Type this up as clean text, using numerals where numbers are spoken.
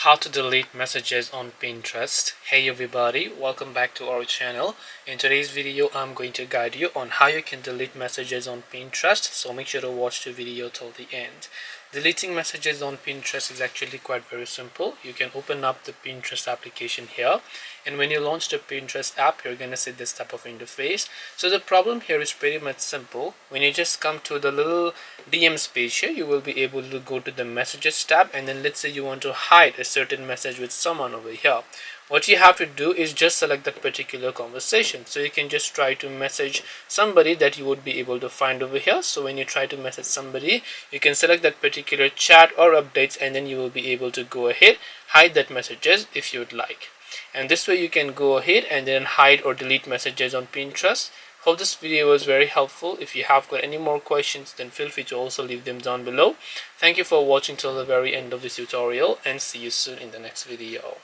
How to delete messages on Pinterest. Hey everybody, welcome back to our channel. In today's video I'm going to guide you on how you can delete messages on Pinterest, so make sure to watch the video till the end. Deleting messages on Pinterest is actually quite very simple. You can open up the Pinterest application here, and when you launch the Pinterest app you're gonna see this type of interface. So the problem here is pretty much simple. When you just come to the little DMs page here, you will be able to go to the messages tab, and then let's say you want to hide a certain message with someone over here. What you have to do is just select that particular conversation. So you can just try to message somebody that you would be able to find over here. So when you try to message somebody, you can select that particular chat or updates, and then you will be able to go ahead, hide that messages if you would like. And this way you can go ahead and then hide or delete messages on Pinterest. Hope this video was very helpful. If you have got any more questions, then feel free to also leave them down below. Thank you for watching till the very end of this tutorial, and see you soon in the next video.